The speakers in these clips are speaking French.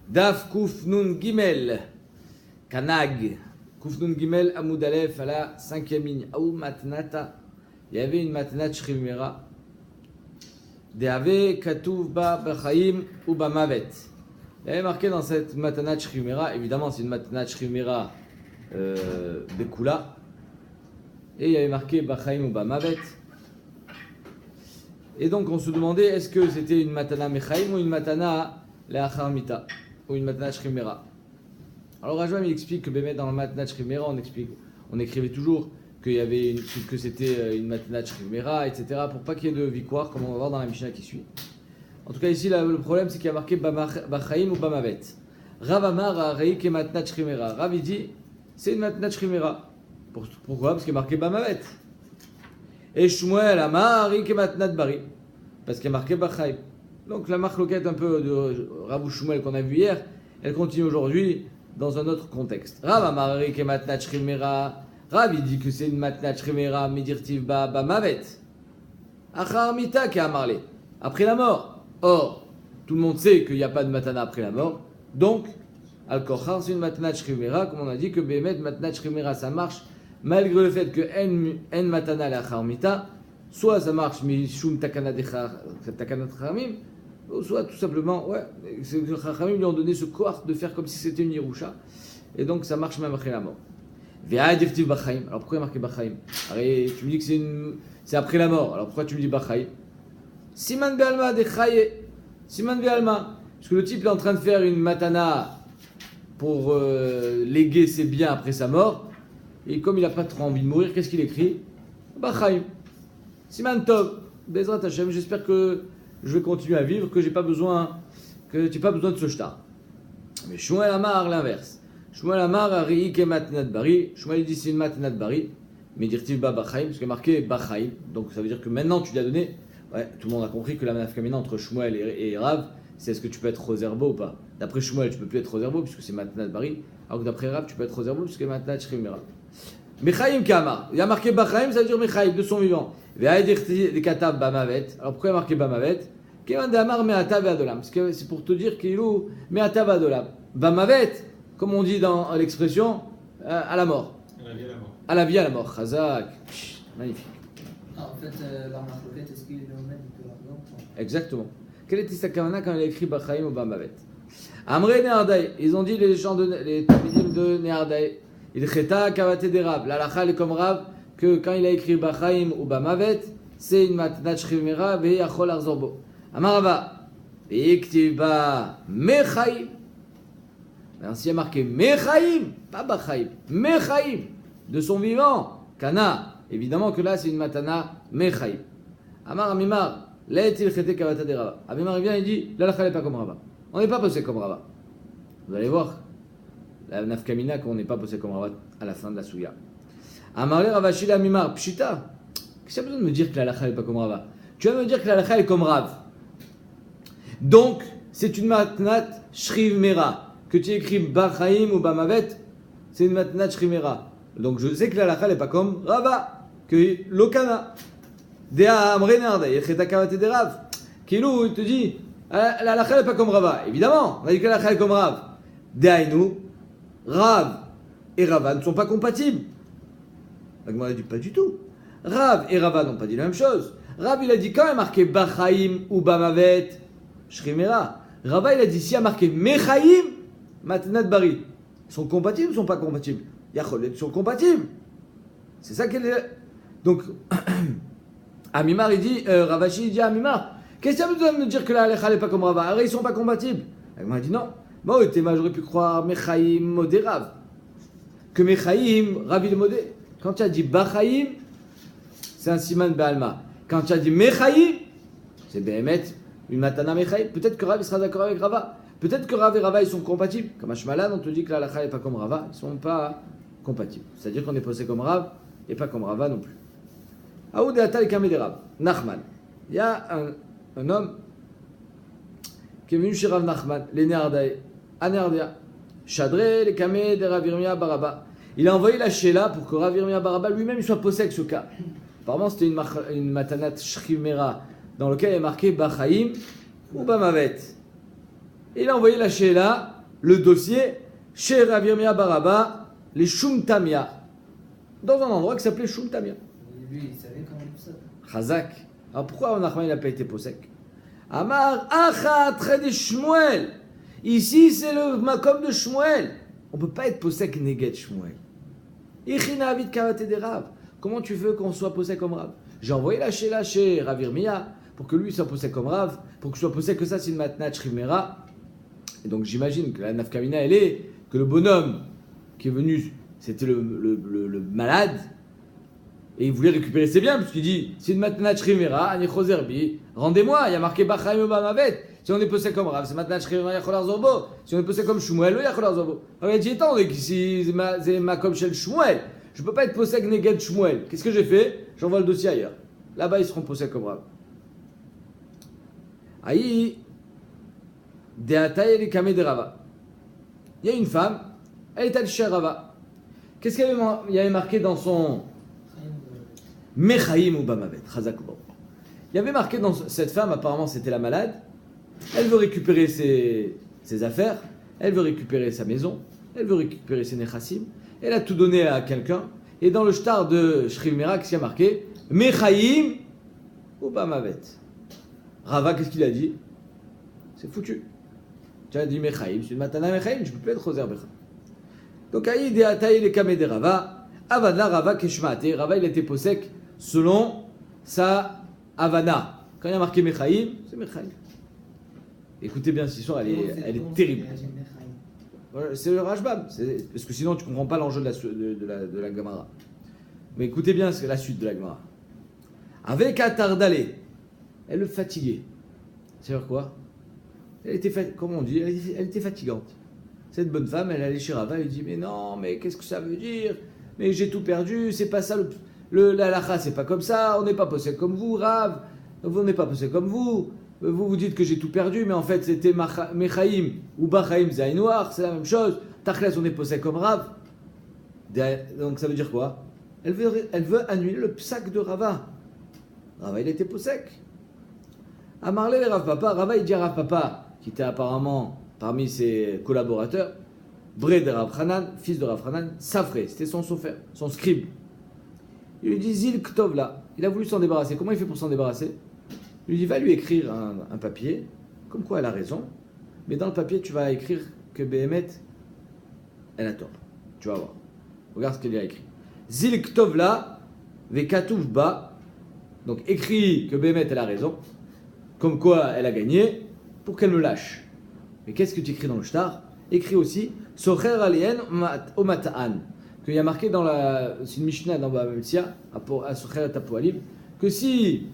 Daf Kuf Nun Gimel. Kanag. Kuf Nun Gimel Amoud Aleph à la 5e ligne. Aou Matnata. Il y avait une Matnat Shrimera. Deave Katouv Ba Bachaim ou Ba Mavet. Il y avait marqué dans cette Matnat Shrimera, évidemment c'est une Matnat Shrimera Bekula. Et il y avait marqué Bachaim ou Ba Mavet. Et donc on se demandait est-ce que c'était une Matana Mechaim ou une Matana Leachar Mita ou une Matana Shrimera. Alors Rajvam il explique que dans la Matana Shrimera on écrivait toujours que c'était une Matana Shrimera, etc. pour pas qu'il y ait de victoire comme on va voir dans la Mishnah qui suit. En tout cas ici le problème c'est qu'il y a marqué Bachaim ou Bamavet. Rav Amar a Reik et Matana Shrimera. Rav il dit c'est une Matana Shrimera. Pourquoi? Parce qu'il y a marqué Bamavet. Et Shmuel Amar Reik et Matana Bari. Parce qu'il y a marqué Bachaim. Donc la marque loquette un peu de Rav ou Shmuel qu'on a vu hier, elle continue aujourd'hui dans un autre contexte. Rav Amar Reik et Matana Shrimera. Rav il dit que c'est une Matana Shrimera Medirtiv Ba Mavet. Achar Mita qui a marlé. Après la mort. Or, tout le monde sait qu'il n'y a pas de Matana après la mort. Donc, Al-Kochar, c'est une Matana Shrimera, comme on a dit que Bémet Matana Shrimera ça marche malgré le fait que En Matana Lachar Mita, soit ça marche Mishum Takanat Chachamim, soit tout simplement, les Chachamim lui ont donné ce corps de faire comme si c'était une Yerusha. Et donc ça marche même après la mort. Alors pourquoi il y a marqué Bachaim? Tu me dis que c'est après la mort, alors pourquoi tu me dis Bachaim? Siman Be'alma de Chaye. Siman Be'alma. Parce que le type est en train de faire une matana pour léguer ses biens après sa mort. Et comme il n'a pas trop envie de mourir, qu'est-ce qu'il écrit? Bachaim. Siman Tov. Bezrat Hashem. J'espère que je vais continuer à vivre, que tu n'as pas besoin de ce shtar. Mais Shmuel Amar, l'inverse. Shmuel Amar, Ariik et Matnat Bari. Shmuel dit c'est une Matnat Bari. Mais dirtiv Ba Bachaim. Parce qu'il est marqué Bachaim. Donc ça veut dire que maintenant tu lui as donné. Ouais, tout le monde a compris que la nafkamina entre Shmuel et Rav, c'est est-ce que tu peux être Roserbo ou pas. D'après Shmuel, tu peux plus être Roserbo puisque c'est Matnat Bari, alors que d'après Rav, tu peux être Roserbo puisque c'est Matnat Shrimera. Mechaim Kamar, il y a marqué Bachaim, ça veut dire Mechaim, de son vivant. Des Katab Bamavet, alors pourquoi il y a marqué Bamavet? Kevan de Amar Me'ata Ve'adolam, parce que c'est pour te dire qu'il est Me'ata Ve'adolam. Bamavet, comme on dit dans l'expression, à la mort. À la vie à la mort. À la vie à la mort, Chazak, magnifique. En fait, la marloquette, est-ce qu'il est le même que l'argent? Exactement. Quelle était sa kavana quand il a écrit Bachaim ou Bamavet? Amré Nehardai, ils ont dit les Talmidim de Nehardai, il cheta kavate des Rav. L'alacha est comme Rav que quand il a écrit Bachaim ou Bamavet, c'est une matnat shrimera ve yachol arzorbo. Amarava, iktiva mechaim. Ainsi il y a marqué mechaim, pas Bachaim, mechaim, de son vivant, kana. Évidemment que là c'est une matana mechaim. Amar Amimar, l'aetil chete kavata de Rava. Amimar vient et dit, l'alakha n'est pas comme Rava. On n'est pas posé comme Rava. Vous allez voir, la nafkamina qu'on n'est pas posé comme Rava à la fin de la souya. Amar le Ravashil Amimar, pshita. Qu'est-ce que tu as besoin de me dire que l'alakha n'est pas comme Rava? Tu vas me dire que l'alakha est comme Rav. Donc, c'est une matnat shrimera. Que tu écris Bachaim ou Bamavet, c'est une matnat shrimera. Donc je sais que l'alakha n'est pas comme Rava. Que l'okana. Dea amre narda, yecheta kavate de Rav. Kilou, il te dit, l'alakha n'est pas comme Rava. Évidemment, on a dit que l'alakha est comme Rav. Deainu, Rav et Rava ne sont pas compatibles. Donc on a dit pas du tout. Rav et Rava n'ont pas dit la même chose. Rav il a dit quand il a marqué Bachaim ou Bamavet, Shrimera. Rava il a dit si il a marqué Mechaim, Matnat Bari. Ils sont compatibles ou sont pas compatibles? Yachol, ils sont compatibles. C'est ça qu'elle est. Donc, Amimar il dit, Ravashi il dit à Amimar, qu'est-ce que tu as besoin de me dire que la halakha n'est pas comme Rava? Alors ils sont pas compatibles. Amimar dit non. Moi j'aurais pu croire Mechaim modé Rav. Que Mechaim, Rav il est modé. Quand tu as dit Bachaim, c'est un siman be'alma. Quand tu as dit Mechaim, c'est Behemet, une matana Mechaim. Peut-être que Rav il sera d'accord avec Rava. Peut-être que Rav et Rava ils sont compatibles. Comme à Shmalan, on te dit que la halakha n'est pas comme Rava. Ils sont pas compatibles. C'est-à-dire qu'on est posé comme Rav et pas comme Rava non plus. Aoud et Atal Kamé de Rav. Nachman. Il y a un homme qui est venu chez Rav Nachman, les Nehardai, à Nehardia. Chadré, les Kamé de Rav Yirmia Baraba. Il a envoyé la Sheila pour que Rav Yirmia Baraba lui-même soit posé avec ce cas. Apparemment, c'était une matanat shrimera dans lequel il est marqué Bachaim ou Bamavet. Et il a envoyé la Sheila le dossier chez Rav Yirmiyah bar Abba, les Shumtamia, dans un endroit qui s'appelait Shumtamia. Lui, il savait comment tout ça. Chazak. Alors pourquoi Nachman n'a pas été posek? Amar Achat Tredi Shmuel. Ici c'est le makom de Shmuel. On ne peut pas être posek neget Shmuel. Ichina avid kavate de Rav. Comment tu veux qu'on soit posek comme Rav? J'ai envoyé la chez Rav Yirmiyah pour que lui soit posek comme Rav, pour que je sois posek que ça c'est une matnat shrimera. Et donc j'imagine que la nafkamina elle est que le bonhomme qui est venu c'était le malade. Et il voulait récupérer ses biens, puisqu'il dit c'est une matnat shrimera, ani chozerbi, rendez-moi, il y a marqué Bachaim ou Bamavet. Si on est posé comme Rav, c'est matnat shrimera yacholar zorbo. Si on est posé comme Shmuel, yacholar zorbo. Alors il dit attends, ici c'est ma comme chez Shmuel. Je ne peux pas être posé avec Neged Shmuel. Qu'est-ce que j'ai fait? J'envoie le dossier ailleurs. Là-bas ils seront posés comme Rav. Aïe, Deataï et les kamé de Rava. Il y a une femme, elle est allée chez Rava. Qu'est-ce qu'il y avait marqué dans son Mechaim ou Bamavet, Chazak ou Baruch. Il y avait marqué dans cette femme, apparemment c'était la malade, elle veut récupérer ses affaires, elle veut récupérer sa maison, elle veut récupérer ses nechassim, elle a tout donné à quelqu'un, et dans le shtar de Shrimera, qu'est-ce qu'il y a marqué? Mechaim ou Bamavet. Rava, qu'est-ce qu'il a dit? C'est foutu. Tu as dit Mechaim, c'est une matana Mechaim, je ne peux plus être Roser Becha. Donc, Aïe, Deataï, les kamé de Rava, Avana, Rava, Keshmaate, Rava, il était posek selon sa Havana. Quand il y a marqué Mechaim, c'est Mechaim. Écoutez bien cette histoire, elle est terrible. Voilà, c'est le Rashbam, parce que sinon tu ne comprends pas l'enjeu de la Gemara. Mais écoutez bien la suite de la Gemara. Avec Atardale, elle le fatiguait. C'est-à-dire quoi? Elle était, comment on dit, elle était fatigante. Cette bonne femme, elle allait chez Rava, elle dit mais non, mais qu'est-ce que ça veut dire? Mais j'ai tout perdu, c'est pas ça la lacha, c'est pas comme ça, on n'est pas posé comme vous, Rav, on n'est pas posé comme vous. Vous dites que j'ai tout perdu, mais en fait c'était Mechaim ou Bachaim Zainoir, c'est la même chose. Tachles, on est posé comme Rav. Donc ça veut dire quoi? Elle veut annuler le psak de Rava. Rava, il était posek. Amarle les Rav Papa, Rava il dit à Rav Papa, qui était apparemment parmi ses collaborateurs, Bré de Rav Hanan, fils de Rav Hanan, Safré, c'était son sofer, son scribe. Il lui dit Zil Ktov là, il a voulu s'en débarrasser. Comment il fait pour s'en débarrasser? Il lui dit va lui écrire un papier, comme quoi elle a raison, mais dans le papier tu vas écrire que Behemet, elle a tort. Tu vas voir. Regarde ce qu'elle a écrit. Zil Ktov là, Vekatouf ba, donc écrit que Behemet elle a raison, comme quoi elle a gagné, pour qu'elle me lâche. Mais qu'est-ce que tu écris dans le shtar? Écrit aussi Socher alien o mata'an, qu'il y a marqué dans c'est une Mishnah dans Bava Metzia, à Socher Tapoalim, que si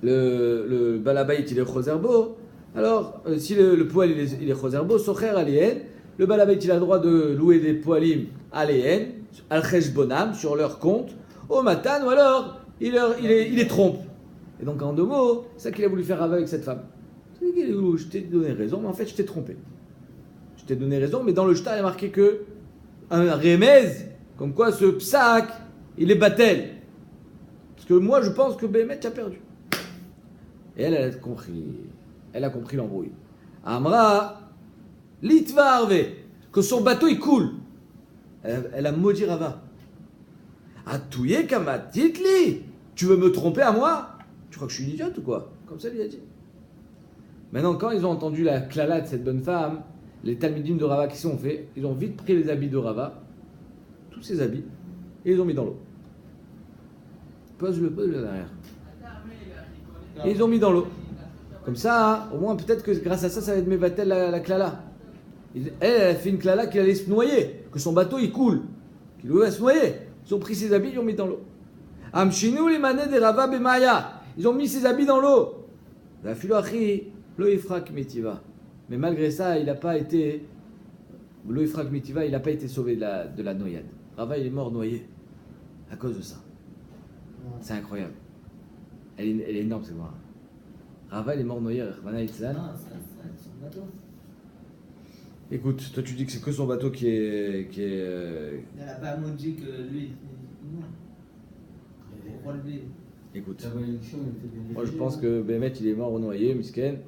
le balabait il est chozerbo, alors si le poil il est chozerbo, Socher alien, le balabait il a le droit de louer des poalim alien, al cheshbonam, sur leur compte, au matan, ou alors il les trompe. Et donc en deux mots, c'est ça qu'il a voulu faire avec cette femme. Je t'ai donné raison, mais en fait je t'ai trompé. Je t'ai donné raison, mais dans le shtar il y a marqué que un remez, comme quoi ce psak, il est battel. Parce que moi je pense que Behemet a perdu. Et elle a compris. Elle a compris l'embrouille. Amra, litva arve, que son bateau il coule. Elle a maudit Rava. Atouye kamatitli, tu veux me tromper à moi? Tu crois que je suis une idiote ou quoi? Comme ça il a dit. Maintenant, quand ils ont entendu la klala de cette bonne femme, les talmidim de Rava, qu'est-ce qu'ils ont fait? Ils ont vite pris les habits de Rava, tous ses habits, et ils ont mis dans l'eau. Pose-le derrière. Et ils ont mis dans l'eau. Comme ça, au moins peut-être que grâce à ça, ça va être mévatel la klala. Elle a fait une klala qu'il allait se noyer, que son bateau il coule, qu'il va se noyer. Ils ont pris ses habits, ils ont mis dans l'eau. Amshinu les manées de Rava bemaya. Ils ont mis ses habits dans l'eau. La filoachi. Loïfrak Metiva. Mais malgré ça, il n'a pas été. Loïfrak Metiva, il n'a pas été sauvé de la noyade. Rava, il est mort noyé. À cause de ça. C'est incroyable. Elle est énorme, c'est moi. Rava, il est mort noyé. Rachmana Itzlan. Non, c'est son bateau. Écoute, toi tu dis que c'est que son bateau qui est. Elle n'a pas maudit que lui. Non. Pourquoi lui? Écoute. Moi je pense que Behemet il est mort au noyé, Misken.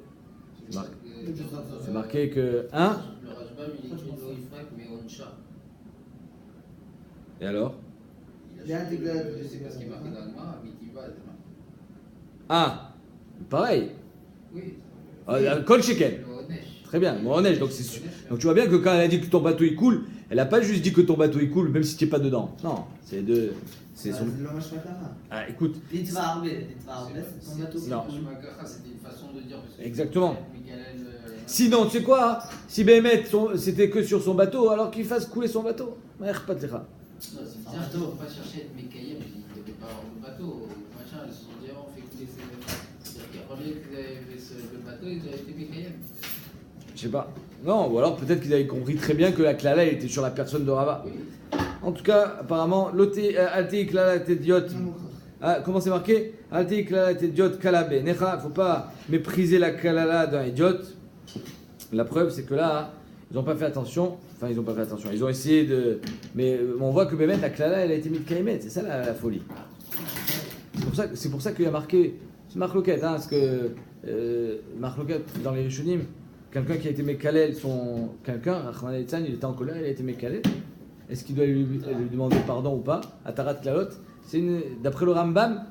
C'est marqué que. Hein? Le Rashbam, Rambam, il écrit Lo Ifrak, mais Oncha. Et alors? Il a intégré la C'est parce qu'il est marqué dans le Gemara, Mitiba, c'est marqué. Ah, pareil. Oui. Kol Shekel. Le Onesh. Très bien, bon, neige, donc c'est sûr. Donc tu vois bien que quand elle a dit que ton bateau il coule, elle n'a pas juste dit que ton bateau il coule, même si tu n'es pas dedans. Non, c'est de. C'est son. Ah, écoute. C'est ton bateau. Non. C'était une façon de dire. parce que Exactement. Michael, Sinon, tu sais quoi? Si Béhémet c'était que sur son bateau, alors qu'il fasse couler son bateau. Merde, pas de lecha. Non, c'est bizarre, ils ne pas chercher à être Mekayem, ils ne devaient pas avoir le bateau. Machin, ils se sont dit, on fait couler ces. C'est-à-dire qu'il y a pas qu'ils avaient fait le bateau, ils avaient été Mekayem. Je sais pas. Non, ou alors peut-être qu'ils avaient compris très bien que la klala elle était sur la personne de Rava. Oui. En tout cas, apparemment, Alti klala tediot. Ah, comment c'est marqué? Alti klala tediot kalabé. Necha, faut pas mépriser la klala d'un idiot. La preuve, c'est que là, ils n'ont pas fait attention. Enfin, ils n'ont pas fait attention. Ils ont essayé de. Mais on voit que Bémet, la klala, elle a été mise de Kaimet. C'est ça la folie. C'est pour ça qu'il y a marqué. C'est Marc Loquette, hein, parce que Marc Loquette, dans les Rishonim, quelqu'un qui a été Mekalel, quelqu'un, Rahman el-Tzan, il était en colère, il a été Mekalel. Est-ce qu'il doit lui demander pardon ou pas? Atarat Klalot. D'après le Rambam,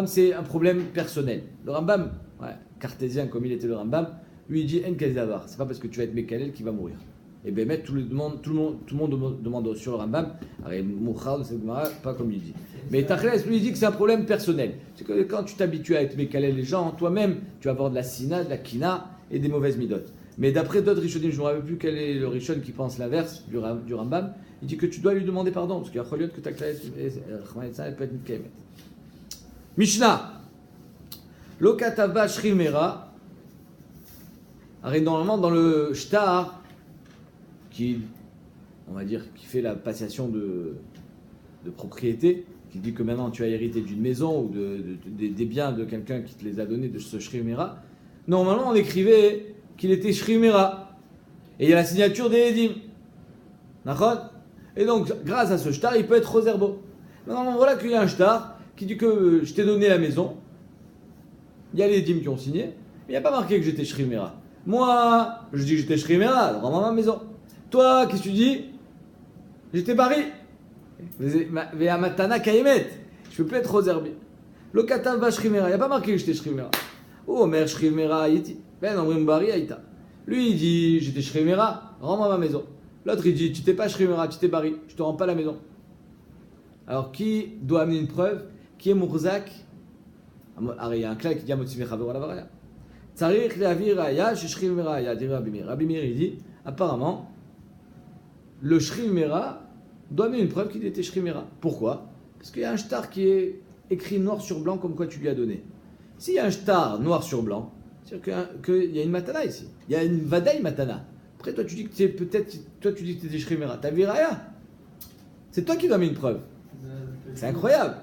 c'est un problème personnel. Le Rambam, ouais, cartésien comme il était le Rambam, lui il dit En Kazavar. C'est pas parce que tu vas être Mekalel qu'il va mourir. Et bien, tout le monde demande sur le Rambam, Mouchar de cette Gemara, pas comme il dit. Mais Tachles, lui, il dit que c'est un problème personnel. C'est que quand tu t'habitues à être Mekalel les gens, toi-même, tu vas avoir de la sina, de la kina et des mauvaises midotes. Mais d'après d'autres Rishonim, je ne me rappelle plus quel est le Rishon qui pense l'inverse du Rambam, il dit que tu dois lui demander pardon, parce qu'il y a Choliot que Tachles, elle peut être une Kemet. Mishnah. Lokatava Shrimera. Normalement, dans le Shtar, qui, on va dire, qui fait la passation de propriété, qui dit que maintenant tu as hérité d'une maison ou des biens de quelqu'un qui te les a donnés de ce Shrimera, normalement on écrivait qu'il était Shrimera. Et il y a la signature des Edim. D'accord? Et donc, grâce à ce shtar, il peut être Roserbo. Maintenant, voilà qu'il y a un shtar qui dit que je t'ai donné la maison. Il y a les Edim qui ont signé, mais il n'y a pas marqué que j'étais Shrimera. Moi, je dis que j'étais Shrimera, alors rends-moi ma maison. Toi, qu'est-ce que tu dis? J'étais Bari. Ve'amatana Kaimet. Je peux plus être Roserbi. Le Katan va Shrimera. Il n'y a pas marqué que j'étais Shrimera. Oh, mère Shrimera Haïti. Ben, on Bari Haïta. Lui, il dit j'étais Shrimera, rends-moi ma maison. L'autre, il dit tu t'es pas Shrimera, tu t'es Bari. Je te rends pas la maison. Alors, qui doit amener une preuve? Qui est Mourzak? Alors, il y a un clair qui dit Amotsi Mechaver la Varaya. Tsarich Leavir Raya, chez Shrimera Raya, dit Rabbi Meir. Rabbi Meir, il dit apparemment, le Shrimera doit amener une preuve qu'il était Shrimera. Pourquoi? Parce qu'il y a un shtar qui est écrit noir sur blanc comme quoi tu lui as donné. S'il y a un shtar noir sur blanc, c'est-à-dire qu'il y a une matana ici. Il y a une vadaï matana. Après, toi, tu dis que tu es peut-être. Toi, tu dis que tu étais Shrimera. T'as vu Raya? C'est toi qui dois amener une preuve. C'est incroyable.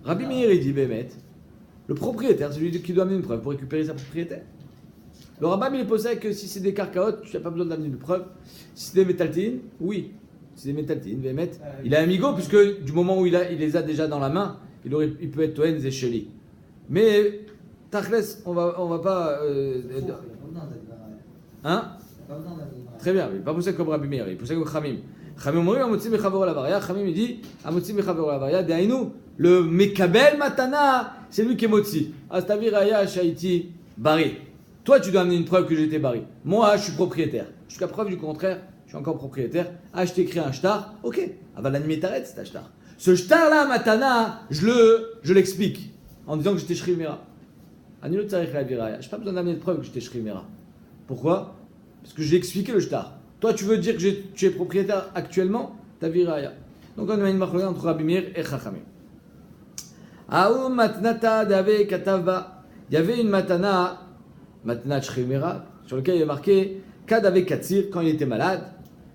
Rabbi Meir, il dit Bémet, le propriétaire, c'est lui qui doit amener une preuve pour récupérer sa propriété. Le Rambam, il est posé que si c'est des carcaotes, tu n'as pas besoin d'amener une preuve. Si c'est des métaltines, oui. Si c'est des métaltines, Bémet, il est amigo, puisque du moment où il les a déjà dans la main, il peut être Toen Zécheli. Mais, Tachles, on va pas. Hein? Très bien, il n'est pas poussé comme Rabbi Meir, il est poussé comme Khamim. Khamim mourir, Amotzi Mechavor la Varia. Khamim il dit Amotzi Mechavor la Varia. D'aïnou, le Mekabel Matana, c'est lui qui est Motzi. Astavi Raya Shaiti Bari. Toi, tu dois amener une preuve que j'étais Bari. Moi, je suis propriétaire. Jusqu'à preuve du contraire, je suis encore propriétaire. Ah, je t'ai écrit un shtar. Ok, va l'animer t'arrête, c'est un shtar. Ce shtar là, Matana, je l'explique en disant que j'étais Shrimera. Anilo Tsarich la Viraya. Je n'ai pas besoin d'amener de preuve que j'étais Shrimera. Pourquoi? Parce que j'ai expliqué le shtar. Toi, tu veux dire que tu es propriétaire actuellement? Ta viraya. Donc, on a une marque entre Rabbi Meir et Chachamim. Aou matnata dave katavba. Il y avait une matana shrimera, sur laquelle il est marqué Kadave katsir quand il était malade,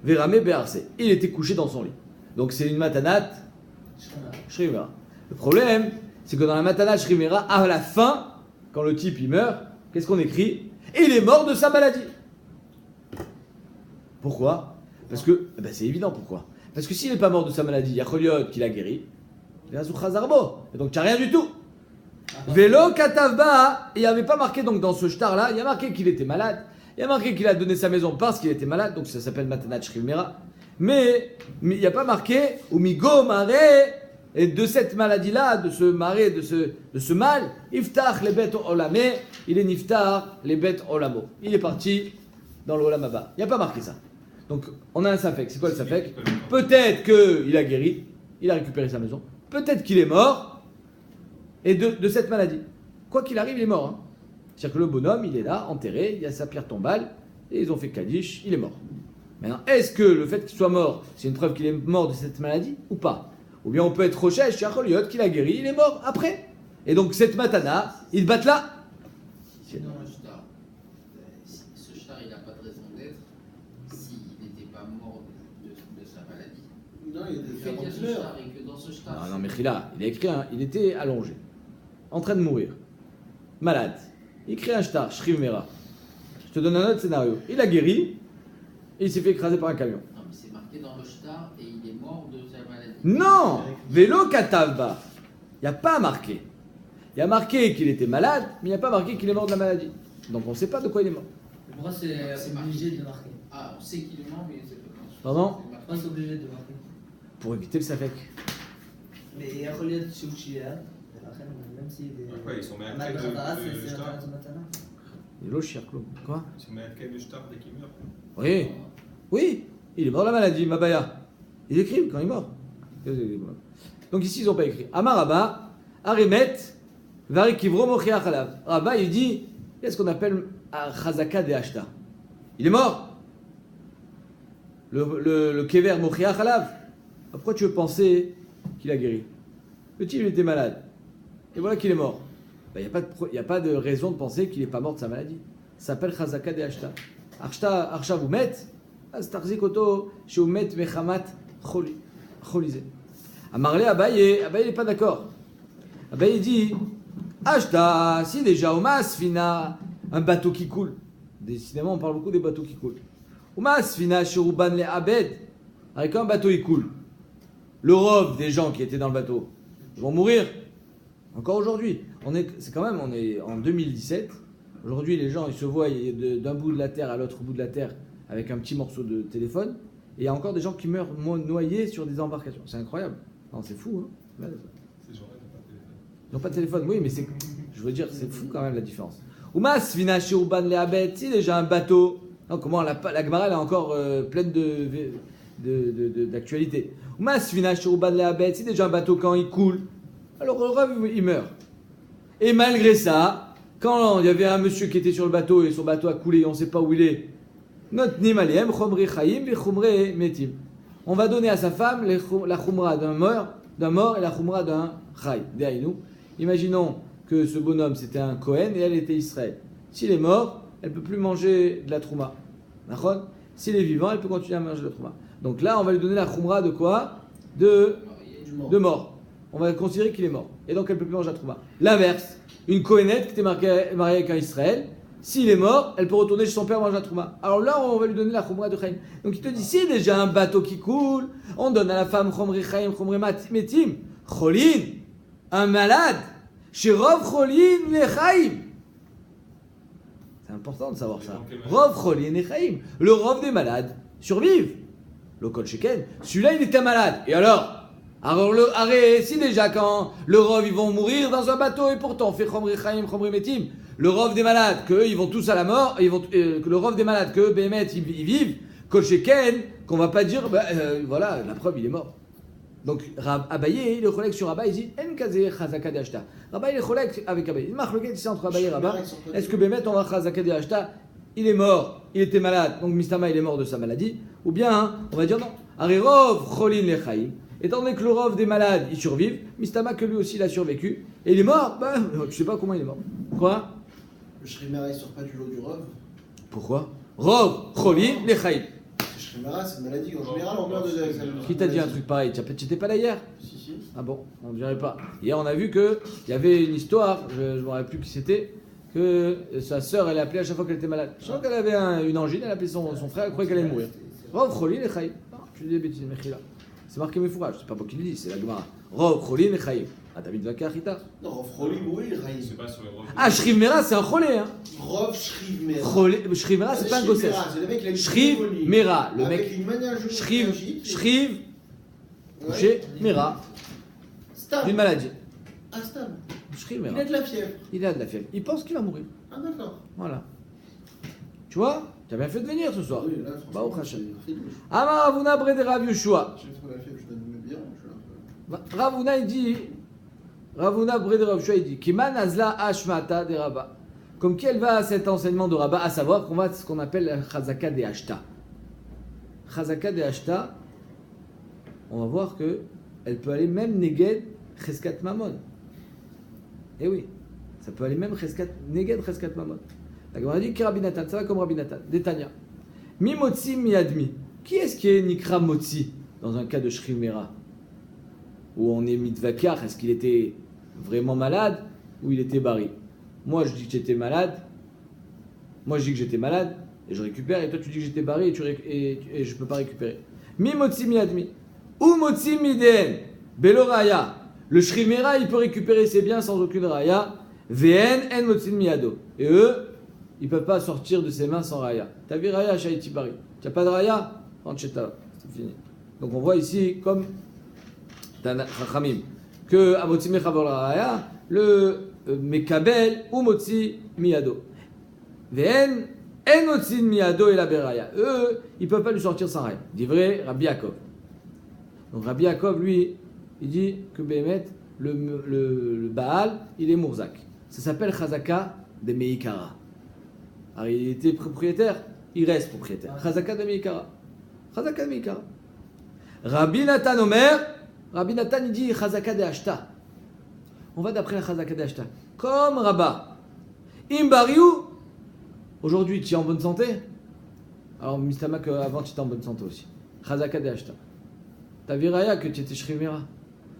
verame be'arse. Il était couché dans son lit. Donc, c'est une matanat shrimera. Le problème, c'est que dans la matana shrimera, à la fin, quand le type il meurt, qu'est-ce qu'on écrit? Et il est mort de sa maladie. Pourquoi? Parce que, c'est évident pourquoi. Parce que s'il n'est pas mort de sa maladie, il y a Choliot qui l'a guéri, il y a Zouchazarbo, et donc tu n'as rien du tout. Vélo Katavba, il n'y avait pas marqué donc dans ce shtar-là, il y a marqué qu'il était malade, il y a marqué qu'il a donné sa maison parce qu'il était malade, donc ça s'appelle Matanat Shrimera. Mais il n'y a pas marqué Umigo Maré, et de cette maladie-là, de ce maré, de ce mal, Iftach les bêtes olamé, il est Niftar les bêtes olamo. Il est parti dans l'olam haba. Il n'y a pas marqué ça. Donc on a un safek. C'est quoi le safek? Peut-être qu'il a guéri, il a récupéré sa maison, peut-être qu'il est mort, et de cette maladie. Quoi qu'il arrive, il est mort. Hein. C'est-à-dire que le bonhomme, il est là, enterré, il y a sa pierre tombale, et ils ont fait Kaddish, il est mort. Maintenant, est-ce que le fait qu'il soit mort, c'est une preuve qu'il est mort de cette maladie ou pas? Ou bien on peut être Rochesh, Chacholiot, qu'il a guéri, il est mort après. Et donc cette matana, ils battent là. Sinon, ce shtar, il n'a pas de raison d'être s'il n'était pas mort de sa maladie. Non, il Le était fait qu'il y a ce shtar et que dans ce shtar. Non, mais Khila, il a écrit il était allongé, en train de mourir, malade. Il écrit un shtar, Shriv Mera. Je te donne un autre scénario. Il a guéri, et il s'est fait écraser par un camion. Non, mais c'est marqué dans le shtar et il est mort de sa maladie. Non, Vélo Katavba. Il n'y a pas marqué. Il y a marqué qu'il était malade, mais il n'y a pas marqué qu'il est mort de la maladie. Donc on ne sait pas de quoi il est mort. Pourquoi c'est obligé de le marquer? Ah, on sait qu'il est mort, mais c'est pas. Pardon? Pourquoi c'est obligé de le marquer? Pour éviter le safek. Mais il y a relié de Shouchia, même si Après, ils sont mis à Mal quel Rabara, de c'est shtar? un matana. Il est loche, quoi? Ils sont mis à quel de shtar dès qu'il meurt? Oui, oui, il est mort de la maladie, Mabaya. Ils écrivent quand il est mort. Donc ici, ils n'ont pas écrit. Amar Rabba, Aremet, Vari Kivro Mochiach Alav. Rabba, il dit, il y a ce qu'on appelle Chazaka de Ashta. Il est mort. Le Kever Mochiach Alav. Pourquoi tu veux penser qu'il a guéri? Le type, il était malade. Et voilà qu'il est mort. Il n'y a pas de raison de penser qu'il n'est pas mort de sa maladie. Ça s'appelle Chazaka de Ashta. Arsha vous met, Astarzik-Oto, chez vous met Mechamat Cholisé. Amarle Abaye, Abaye n'est pas d'accord. Abaye dit Ashta, si déjà, Omas Fina, un bateau qui coule. Décidément, on parle beaucoup des bateaux qui coulent. Omas Fina, Cherouban le Abed, avec un bateau il coule. Le rov des gens qui étaient dans le bateau, ils vont mourir. Encore aujourd'hui. On est en 2017. Aujourd'hui, les gens, ils se voient d'un bout de la terre à l'autre bout de la terre avec un petit morceau de téléphone. Et il y a encore des gens qui meurent noyés sur des embarcations. C'est incroyable. Non, c'est fou, hein. Ces gens-là n'ont pas de téléphone. Ils n'ont pas de téléphone, oui, mais je veux dire, c'est fou quand même la différence. Oumas, Vinache, Urban, Leabet, si déjà un bateau. Non, comment la Gemara, elle est encore pleine d'actualité. Oumas, Vinache, Urban, Leabet, si déjà un bateau, quand il coule, alors le rêve, il meurt. Et malgré ça, quand il y avait un monsieur qui était sur le bateau et son bateau a coulé, on ne sait pas où il est, on va donner à sa femme la khumra d'un mort et la khumra d'un chay. Imaginons que ce bonhomme c'était un Kohen et elle était Israël. S'il est mort, elle ne peut plus manger de la trouma. S'il est vivant, elle peut continuer à manger de la trouma. Donc là, on va lui donner la khumra de quoi? De mort. On va considérer qu'il est mort. Et donc elle ne peut plus manger la trouma. L'inverse, une Kohenette qui était mariée avec un Israël, s'il est mort, elle peut retourner chez son père manger la trouma. Alors là, on va lui donner la khumra de Chaim. Donc il te dit, si déjà un bateau qui coule, on donne à la femme khomri Chaim, khomri metim, cholin, un malade, chez Rov cholin le Chaim. C'est important de savoir ça. Rov cholin le Chaim. Le Rov des malades survivent. Le kol sheken, celui-là il était malade. Et alors si déjà quand le Rov ils vont mourir dans un bateau et pourtant on fait khomri Chaim, khomri metim. Le rov des malades, qu'eux ils vont tous à la mort, que le rov des malades, qu'eux Bémet ils vivent, Kol Sheken, qu'on va pas dire, voilà, la preuve il est mort. Donc Abaye, le collègue sur Abaye, il dit En kazé chazaka de Ashta. Abaye, le collègue avec Abaye. Il marque lequel c'est entre Abaye et Rabba. Est-ce que Bémet on va chazaka de Ashta? Il est mort, il était malade, donc Mistama il est mort de sa maladie. Ou bien, on va dire non. Arirov cholin lechaim. Étant donné que le rov des malades ils survivent, Mistama que lui aussi il a survécu. Et il est mort, je sais pas comment il est mort. Quoi? Le Shrimera, il sort pas du lot du Rov. Pourquoi? Rov, Cholin, Lechaïm. Le Shrimera, c'est une maladie. En général, on meurt de. Qui t'a dit un truc pareil? Tu n'étais pas là hier? Si. Ah bon, on ne dirait pas. Hier, on a vu qu'il y avait une histoire, je ne me rappelle plus qui c'était, que sa sœur, elle appelait à chaque fois qu'elle était malade. Chaque fois qu'elle avait une angine, elle appelait son frère, elle croyait qu'elle allait mourir. Rov, Cholin, Lechaïm. Non, tu dis des bêtises, Mechila. C'est marqué Mefourage, c'est pas moi qui le dis, c'est la Gemara. Rov, Cholin, Lechaïm. Ah, t'as mis de vaca Achita. Non, Rov Cholim, oui, Je Raïm. sais pas sur les Rov. Ah, Shriv Mera, c'est un cholé. Hein. Rov Shriv Mera. Shriv Mera, c'est pas un Shriv gossesse. Mera, c'est le mec qui a une Shriv pneumonie. Mera, le Avec mec. une manière de Shriv, couché, Mera, Stam. d'une maladie. Ah, Stam. Shriv Il Mera. a de la fièvre. Il a de la fièvre. Il pense qu'il va mourir. Ah, d'accord. Voilà. Tu vois, tu as bien fait de venir ce soir. Oui, là, Bah, au franchement, Hachem. c'est douche. Amar Ravuna Bre de Rav Yoshua. J'ai trop la fièvre, je donne une bière, je suis un peu. Ravuna, il dit, Ravuna Bre de Rav Yoshua, il dit, Kiman Azla Ashmata de Rabba. Comme qui elle va à cet enseignement de Rabba, à savoir qu'on va à ce qu'on appelle la Chazaka de Ashta. Chazaka de Ashta, on va voir que elle peut aller même Neged Cheskat Mamon. Eh oui, ça peut aller même Neged Cheskat Mamon. La Gemara dit que Rabbi Nathan, ça va comme Rabbi Nathan. Détania. Mi motzi mi admi. Qui est-ce qui est Nikra Motzi dans un cas de Shriv Mera où on est mitvakar? Est-ce qu'il était vraiment malade ou il était bari? Moi je dis que j'étais malade. Moi je dis que j'étais malade et je récupère, et toi tu dis que j'étais bari et je peux pas récupérer. Mi motzi mi admi. Ou motzi mi den. Belo raya. Le Shriv Mera il peut récupérer ses biens sans aucune raya. Vn en motzi mi ado. Et eux ils ne peuvent pas sortir de ses mains sans raya. Tu as vu raya, Shaïti Bari. Tu n'as pas de raya, rentre chez toi. C'est fini. Donc on voit ici, comme Chachamim, que Amotzi Mechavor la raya, le Mekabel ou Motzi Miyado. V'en en Motzi Miyado et la beraya. Eux, ils ne peuvent pas lui sortir sans raya. Dit vrai, Rabbi Yaakov. Donc Rabbi Yaakov, lui, il dit que Béhémet, le Baal, il est Mourzak. Ça s'appelle Chazaka de Meikara. Alors il était propriétaire, il reste propriétaire. Chazaka de Meikara. Chazaka de Meikara. Rabbi Nathan Omer, Rabbi Nathan il dit Chazaka de Ashta. On va d'après la Chazaka de Ashta. Comme Rabba. Imbariou, aujourd'hui tu es en bonne santé. Alors Mistama qu'avant tu étais en bonne santé aussi. Chazaka de Ashta. T'as viraya que tu étais Shriv Mera.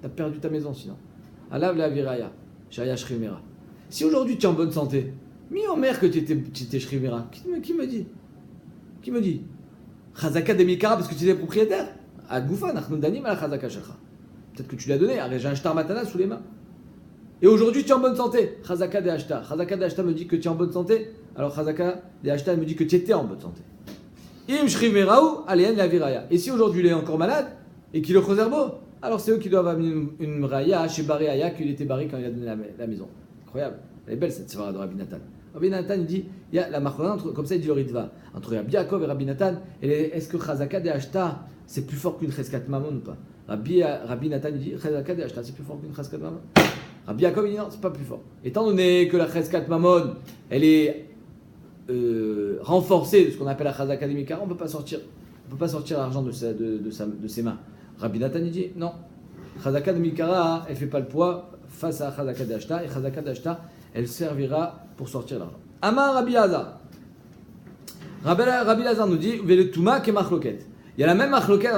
T'as perdu ta maison sinon. Alav la viraya. Shaya Shriv Mera. Si aujourd'hui tu es en bonne santé, mis en mer que tu étais Shriv Mera. Qui me dit? Qui me dit? Chazaka de Mikara parce que tu étais propriétaire? À Goufa, Nachnu Danim à la Chazaka Shalcha. Peut-être que tu l'as donné. J'ai un shtar matana sous les mains. Et aujourd'hui tu es en bonne santé. Chazaka de Ashta. Chazaka de Ashta me dit que tu es en bonne santé. Alors Chazaka de Ashta me dit que tu étais en bonne santé. Im Shriv Meraou, Aléen la viraya. Et si aujourd'hui il est encore malade et qu'il est Chozerbo, alors c'est eux qui doivent amener une raya chez Baré Aya qu'il était barré quand il a donné la maison. Incroyable. Elle est belle cette sévère de Rabbi Nathan. Rabbi Nathan il dit, il y a la marchona, comme ça il dit le Ritva, entre Rabbi Yaakov et Rabbi Nathan, est-ce que Chazaka de Ashta c'est plus fort qu'une Cheskat Mamon ou pas? Rabbi Nathan il dit, Chazaka de Ashta c'est plus fort qu'une Cheskat Mamon. Rabbi Yaakov il dit non, c'est pas plus fort. Étant donné que la Cheskat Mamon, elle est renforcée de ce qu'on appelle la Chazaka de Mikara, on ne peut pas sortir l'argent de ses mains. Rabbi Nathan il dit non. Chazaka de Mikara, elle ne fait pas le poids face à Chazaka de Ashta, et Chazaka de Ashta, elle servira pour sortir l'argent. Amar Rabbi Lazar. Rabbi Lazar nous dit Vele Touma ke machloket. Il y a la même machloket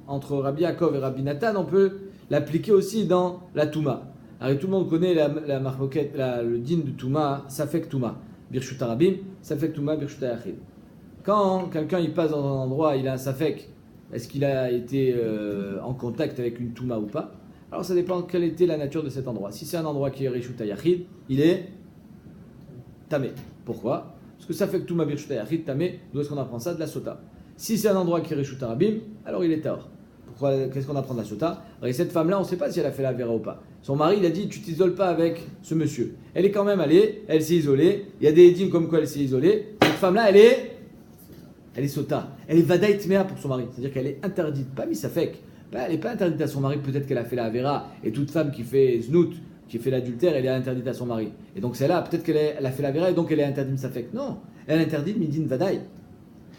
entre Rabbi Yaakov et Rabbi Nathan, on peut l'appliquer aussi dans la Touma. Alors tout le monde connaît la machloket, le din de Touma, Safek Touma, Birshuta Rabim, Safek Touma, Birshuta Yachid. Quand quelqu'un il passe dans un endroit, il a un Safek, est-ce qu'il a été en contact avec une Touma ou pas? Alors ça dépend quelle était la nature de cet endroit. Si c'est un endroit qui est Rishuta Yachid, il est Tamé. Pourquoi? Parce que ça fait que Touma Birshuta Yachid, Tamé, d'où est-ce qu'on apprend ça? De la Sota. Si c'est un endroit qui est Rishuta Rabim, alors il est Taor. Pourquoi? Qu'est-ce qu'on apprend de la Sota? Et cette femme-là, on ne sait pas si elle a fait la Vera ou pas. Son mari, il a dit, tu t'isoles pas avec ce monsieur. Elle est quand même allée, elle s'est isolée. Il y a des édimes comme quoi elle s'est isolée. Cette femme-là, elle est Sota. Elle est Vadaït Mea pour son mari. C'est-à-dire qu'elle est interdite, pas Misafek. Elle n'est pas interdite à son mari, peut-être qu'elle a fait la Avera, et toute femme qui fait Znout, qui fait l'adultère, elle est interdite à son mari. Et donc celle-là, peut-être qu'elle a fait la Avera, et donc elle est interdite Safek. Non, elle est interdite Midin Vadaï.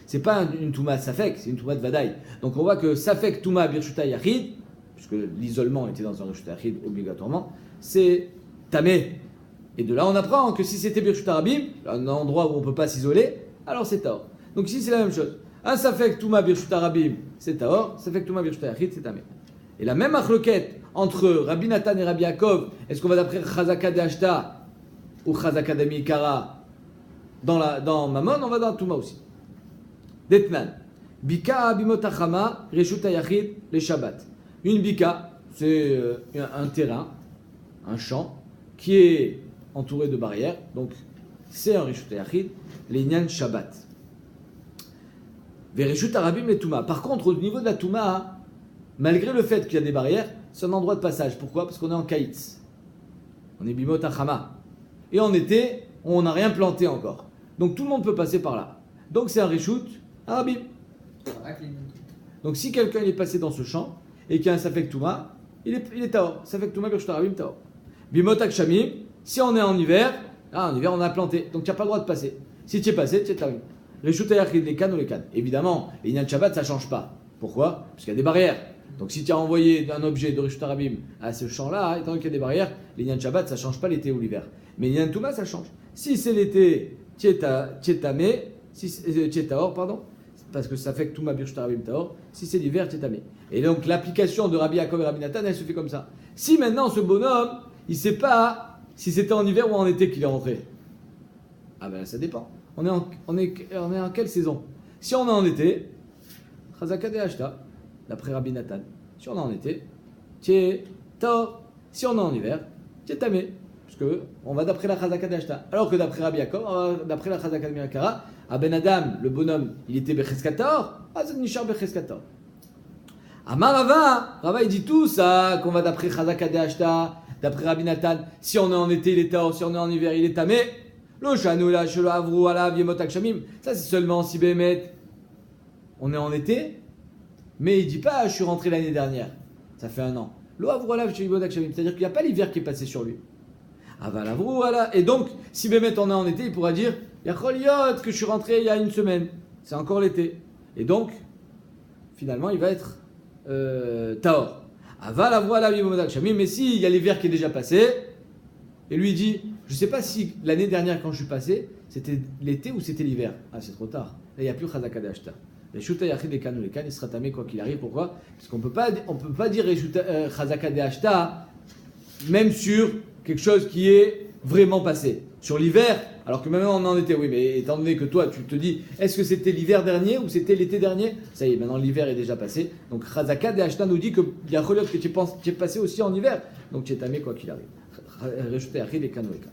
C'est pas une Touma Safek, c'est une Touma de Vadaï. Donc on voit que Safek Touma Birshuta Yachid, puisque l'isolement était dans un Birshuta Yachid obligatoirement, c'est Tamé. Et de là on apprend que si c'était Birshuta Rabim, un endroit où on ne peut pas s'isoler, alors c'est Taor. Donc ici c'est la même chose. Un Safek Touma Birshuta Rabim, c'est Taor. Safek Touma Birshuta Yachid, c'est Tamé. Et la même machloket entre Rabbi Nathan et Rabbi Yaakov, est-ce qu'on va d'après Chazaka de Ashta ou Chazaka de Mikara dans Mamon, on va dans Touma aussi. Detnan. Bika bimotachama reshuta yachid le Shabbat. Une bika, c'est un terrain, un champ, qui est entouré de barrières, donc c'est un Rishut Yachid, les Nyan Shabbat. Verishut Arabim et Touma. Par contre, au niveau de la Touma, malgré le fait qu'il y a des barrières, c'est un endroit de passage. Pourquoi? Parce qu'on est en Kaïtz. On est Bimot Achama. Et en été, on n'a rien planté encore. Donc tout le monde peut passer par là. Donc c'est un Rishut Arabim. Donc si quelqu'un est passé dans ce champ et qu'il y a un Safek Touma, il est Taor. Safek Touma, Bershut Arabim, Taor. Bimot Akshamim, si on est en hiver, on a planté. Donc tu n'as pas le droit de passer. Si tu es passé, tu es Taor. Rishut Yachid, les cannes ou les cannes. Évidemment, les Nyan Shabbat, ça ne change pas. Pourquoi? Parce qu'il y a des barrières. Donc si tu as envoyé un objet de Rishut Arabim à ce champ-là, étant qu'il y a des barrières, les Nyan Shabbat, ça ne change pas l'été ou l'hiver. Mais les Nyan Touma, ça change. Si c'est l'été, tu es tamé, tu es taor, pardon, parce que ça fait que Touma Birshut Arabim taor. Si c'est l'hiver, tu es tamé. Et donc l'application de Rabbi Yaakov et Rabbi Nathan, elle se fait comme ça. Si maintenant ce bonhomme, il ne sait pas si c'était en hiver ou en été qu'il est rentré, ah ben ça dépend. On est en quelle saison? Si on est en été, Chazaka de Hashta, d'après Rabbi Nathan. Si on est en été, tu es Taor. Si on est en hiver, tu es Tamé. Parce que on va d'après la Chazaka de Hashta. Alors que d'après Rabbi Yaakov, d'après la Chazaka de Mirakara, à Ben Adam, le bonhomme, il était Becheskator, c'est Nishar Becheskator. Amar Rava, il dit tout ça, qu'on va d'après Chazaka de Hashta, d'après Rabbi Nathan. Si on est en été, il est Taor. Si on est en hiver, il est Tamé. Le chanou la shelo avru alav yemot akshamim. Ça c'est seulement si bémet. On est en été, mais il dit pas je suis rentré l'année dernière. Ça fait 1 an. Lo avru alav yemot akshamim. C'est-à-dire qu'il n'y a pas l'hiver qui est passé sur lui. Aval avru alav. Et donc si bémet on est en été, il pourra dire yachol yot que je suis rentré il y a 1 semaine. C'est encore l'été. Et donc finalement il va être taor. Aval avru alav yemot akshamim. Mais si il y a l'hiver qui est déjà passé, et lui il dit je ne sais pas si l'année dernière, quand je suis passé, c'était l'été ou c'était l'hiver. Ah, c'est trop tard. Là, il n'y a plus Chazaka de Hashta. Les Shuta Yachid, les Kan ou les Kan, il sera tamé quoi qu'il arrive. Pourquoi? Parce qu'on ne peut pas dire Chazaka de Hashta, même sur quelque chose qui est vraiment passé. Sur l'hiver, alors que maintenant on en était. Oui, mais étant donné que toi, tu te dis, est-ce que c'était l'hiver dernier ou c'était l'été dernier? Ça y est, maintenant l'hiver est déjà passé. Donc Chazaka de Hashta nous dit qu'il y a Cholot que tu es passé aussi en hiver. Donc tu es tamé quoi qu'il arrive. Rajouter Yachid, les Kan ou les Kan.